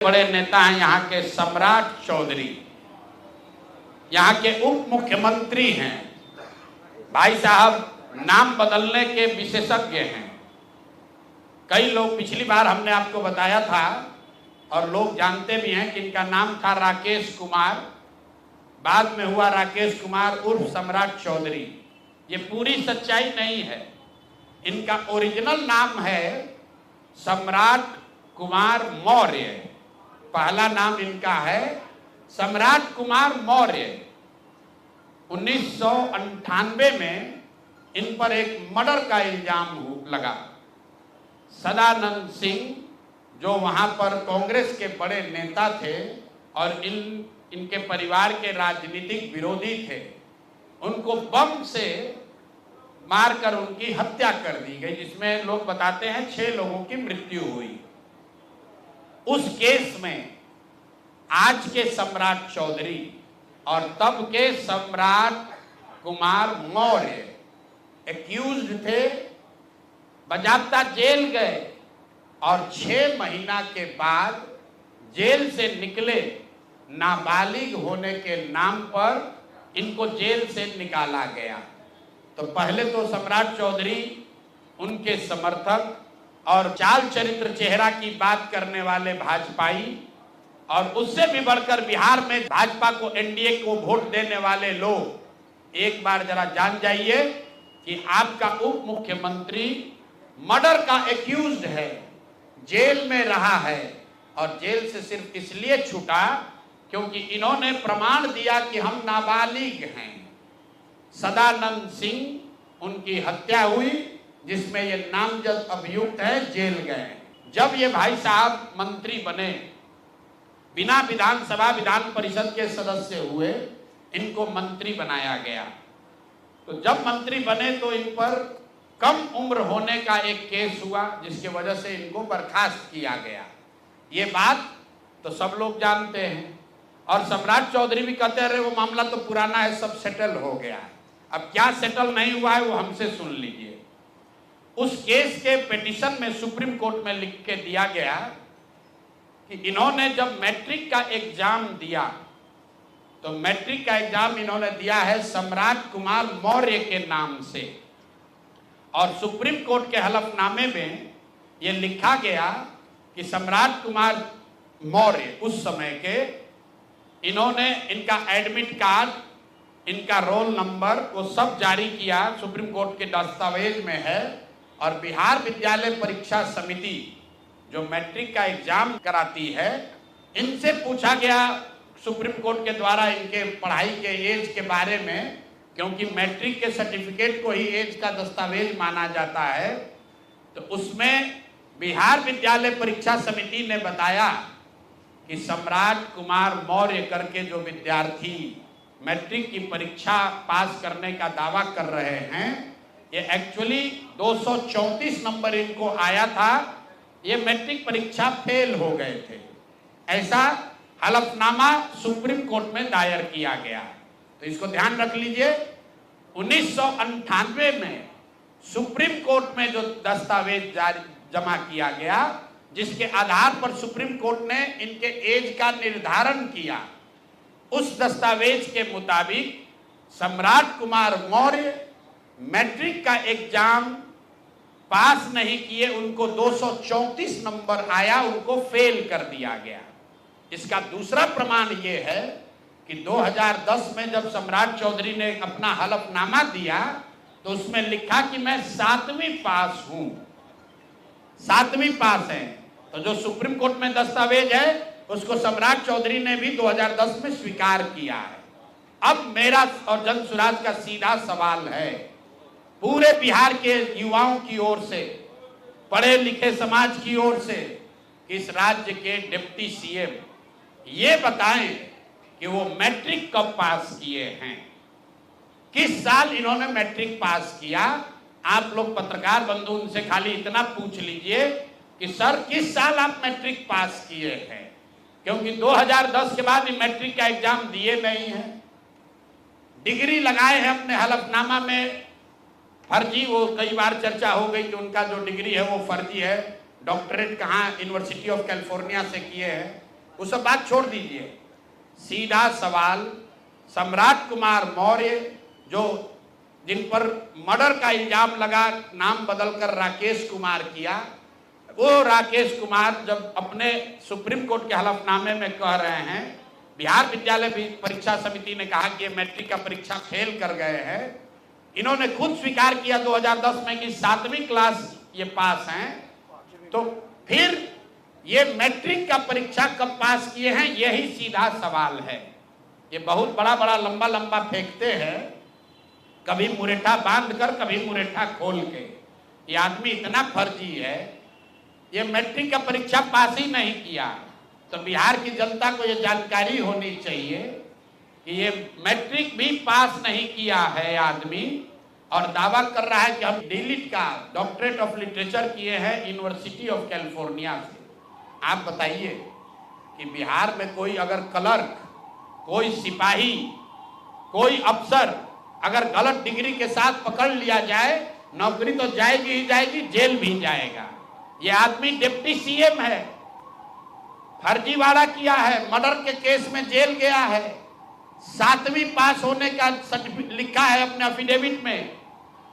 बड़े नेता हैं यहाँ के सम्राट चौधरी, यहाँ के उप मुख्यमंत्री हैं। भाई साहब नाम बदलने के विशेषज्ञ हैं। कई लोग, पिछली बार हमने आपको बताया था और लोग जानते भी हैं कि इनका नाम था राकेश कुमार, बाद में हुआ राकेश कुमार उर्फ सम्राट चौधरी। ये पूरी सच्चाई नहीं है। इनका ओरिजिनल नाम है सम्राट कुमार मौर्य। पहला नाम इनका है सम्राट कुमार मौर्य। 1998 में इन पर एक मर्डर का इल्जाम लगा। सदानंद सिंह जो वहां पर कांग्रेस के बड़े नेता थे और इनके परिवार के राजनीतिक विरोधी थे, उनको बम से मारकर उनकी हत्या कर दी गई, जिसमें लोग बताते हैं 6 लोगों की मृत्यु हुई। उस केस में आज के सम्राट चौधरी और तब के सम्राट कुमार मौर्य एक्यूज्ड थे, बजाबता जेल गए और 6 महीना के बाद जेल से निकले। नाबालिग होने के नाम पर इनको जेल से निकाला गया। तो पहले तो सम्राट चौधरी, उनके समर्थक और चाल चरित्र चेहरा की बात करने वाले भाजपाई, और उससे भी बढ़कर बिहार में भाजपा को, एनडीए को वोट देने वाले लोग, एक बार जरा जान जाइए कि आपका उप मुख्यमंत्री मर्डर का एक्यूज्ड है, जेल में रहा है और जेल से सिर्फ इसलिए छूटा क्योंकि इन्होंने प्रमाण दिया कि हम नाबालिग हैं। सदानंद सिंह, उनकी हत्या हुई, जिसमें ये नामजद अभियुक्त है, जेल गए। जब ये भाई साहब मंत्री बने, बिना विधानसभा विधान परिषद के सदस्य हुए, इनको मंत्री बनाया गया। तो जब मंत्री बने तो इन पर कम उम्र होने का एक केस हुआ, जिसके वजह से इनको बर्खास्त किया गया। ये बात तो सब लोग जानते हैं। और सम्राट चौधरी भी कहते रहे वो मामला तो पुराना है, सब सेटल हो गया है। अब क्या सेटल नहीं हुआ है वो हमसे सुन लीजिए। उस केस के पिटीशन में सुप्रीम कोर्ट में लिख के दिया गया कि इन्होंने जब मैट्रिक का एग्जाम दिया, तो मैट्रिक का एग्जाम इन्होंने दिया है सम्राट कुमार मौर्य के नाम से, और सुप्रीम कोर्ट के हलफनामे में यह लिखा गया कि सम्राट कुमार मौर्य उस समय के, इन्होंने इनका एडमिट कार्ड, इनका रोल नंबर, वो सब जारी किया, सुप्रीम कोर्ट के दस्तावेज में है। और बिहार विद्यालय परीक्षा समिति जो मैट्रिक का एग्जाम कराती है, इनसे पूछा गया सुप्रीम कोर्ट के द्वारा इनके पढ़ाई के एज के बारे में, क्योंकि मैट्रिक के सर्टिफिकेट को ही एज का दस्तावेज माना जाता है। तो उसमें बिहार विद्यालय परीक्षा समिति ने बताया कि सम्राट कुमार मौर्य करके जो विद्यार्थी मैट्रिक की परीक्षा पास करने का दावा कर रहे हैं, ये एक्चुअली 234 नंबर इनको आया था, ये मैट्रिक परीक्षा फेल हो गए थे। ऐसा हलफनामा सुप्रीम कोर्ट में दायर किया गया। तो इसको ध्यान रख लीजिए। 1998 में सुप्रीम कोर्ट में जो दस्तावेज जमा किया गया, जिसके आधार पर सुप्रीम कोर्ट ने इनके एज का निर्धारण किया, उस दस्तावेज के मुताबिक सम्राट कुमार मौर्य मैट्रिक का एग्जाम पास नहीं किए, उनको 234 नंबर आया, उनको फेल कर दिया गया। इसका दूसरा प्रमाण यह है कि 2010 में जब सम्राट चौधरी ने अपना हलफनामा दिया, तो उसमें लिखा कि मैं 7वीं पास हूं, 7वीं पास है। तो जो सुप्रीम कोर्ट में दस्तावेज है, उसको सम्राट चौधरी ने भी 2010 में स्वीकार किया है। अब मेरा और जन सुराज का सीधा सवाल है पूरे बिहार के युवाओं की ओर से, पढ़े लिखे समाज की ओर से, कि इस राज्य के डिप्टी सीएम ये बताएं कि वो मैट्रिक कब पास किए हैं, किस साल इन्होंने मैट्रिक पास किया। आप लोग पत्रकार बंधु उनसे खाली इतना पूछ लीजिए कि सर किस साल आप मैट्रिक पास किए हैं, क्योंकि 2010 के बाद मैट्रिक का एग्जाम दिए नहीं है। डिग्री लगाए हैं अपने हलफनामा में, फर्जी, वो कई बार चर्चा हो गई कि उनका जो डिग्री है वो फर्जी है। डॉक्टरेट कहाँ यूनिवर्सिटी ऑफ कैलिफोर्निया से किए हैं, वो सब बात छोड़ दीजिए, सीधा सवाल, सम्राट कुमार मौर्य जो जिन पर मर्डर का इल्जाम लगा, नाम बदलकर राकेश कुमार किया, वो राकेश कुमार जब अपने सुप्रीम कोर्ट के हलफनामे में कह रहे हैं, बिहार विद्यालय परीक्षा समिति ने कहा कि ये मैट्रिक का परीक्षा फेल कर गए हैं, इन्होंने खुद स्वीकार किया 2010 में कि 7वीं क्लास ये पास हैं, तो फिर ये मैट्रिक का परीक्षा कब पास किए हैं, यही सीधा सवाल है। ये बहुत बड़ा बड़ा लंबा लंबा फेंकते हैं, कभी मुरेठा बांध कर कभी मुरेठा खोल के। ये आदमी इतना फर्जी है, ये मैट्रिक का परीक्षा पास ही नहीं किया। तो बिहार की जनता को ये जानकारी होनी चाहिए कि ये मैट्रिक भी पास नहीं किया है आदमी, और दावा कर रहा है कि हम डीलिट का डॉक्टरेट ऑफ लिटरेचर किए हैं यूनिवर्सिटी ऑफ कैलिफोर्निया से। आप बताइए कि बिहार में कोई अगर क्लर्क, कोई सिपाही, कोई अफसर अगर गलत डिग्री के साथ पकड़ लिया जाए, नौकरी तो जाएगी ही जाएगी, जेल भी जाएगा। ये आदमी डिप्टी सीएम है, फर्जीवाड़ा किया है, मर्डर के केस में जेल गया है, 7वीं पास होने का सर्टिफिकेट लिखा है अपने एफिडेविट में,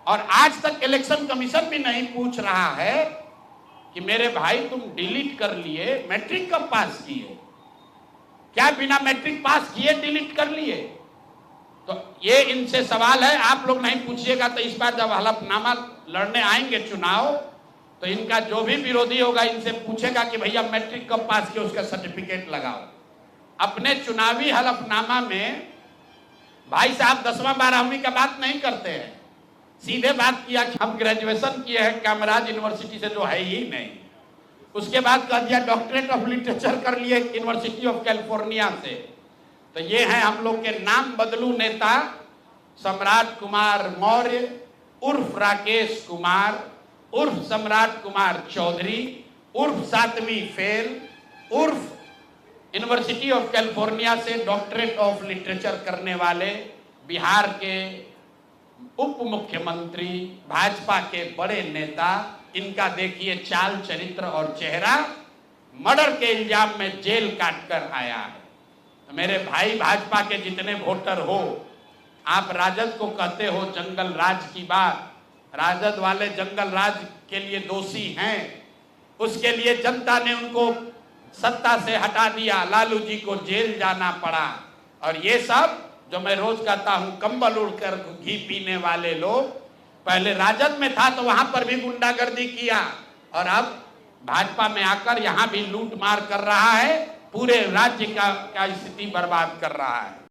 और आज तक इलेक्शन कमीशन भी नहीं पूछ रहा है कि मेरे भाई तुम डिलीट कर लिए, मैट्रिक कब पास किए? क्या बिना मैट्रिक पास किए डिलीट कर लिए? तो ये इनसे सवाल है, आप लोग नहीं पूछिएगा तो इस बार जब हलफनामा लड़ने आएंगे चुनाव, तो इनका जो भी विरोधी होगा इनसे पूछेगा कि भैया मैट्रिक कब पास किया, उसका सर्टिफिकेट लगाओ। अपने चुनावी हलफनामा में भाई साहब 10वां 12वीं का बात नहीं करते हैं, सीधे बात किया कि हम ग्रेजुएशन किए हैं कामराज यूनिवर्सिटी से, जो है ही नहीं। उसके बाद कह दिया डॉक्टरेट ऑफ लिटरेचर कर लिए यूनिवर्सिटी ऑफ कैलिफोर्निया से। तो ये है हम लोग के नाम बदलू नेता सम्राट कुमार मौर्य उर्फ राकेश कुमार उर्फ सम्राट कुमार चौधरी उर्फ 7वीं फेल उर्फ यूनिवर्सिटी ऑफ कैलिफोर्निया से डॉक्टरेट ऑफ लिटरेचर करने वाले बिहार के उप मुख्यमंत्री, भाजपा के बड़े नेता। इनका देखिए चाल चरित्र और चेहरा, मर्डर के इल्जाम में जेल काट कर आया है। तो मेरे भाई भाजपा के जितने वोटर हो, आप राजद को कहते हो जंगल राज की बात, राजद वाले जंगल राज के लिए दोषी हैं, उसके लिए जनता ने उनको सत्ता से हटा दिया, लालू जी को जेल जाना पड़ा। और ये सब जो मैं रोज कहता हूं, कंबल उड़कर घी पीने वाले लोग, पहले राजद में था तो वहां पर भी गुंडागर्दी किया, और अब भाजपा में आकर यहां भी लूट मार कर रहा है, पूरे राज्य का स्थिति बर्बाद कर रहा है।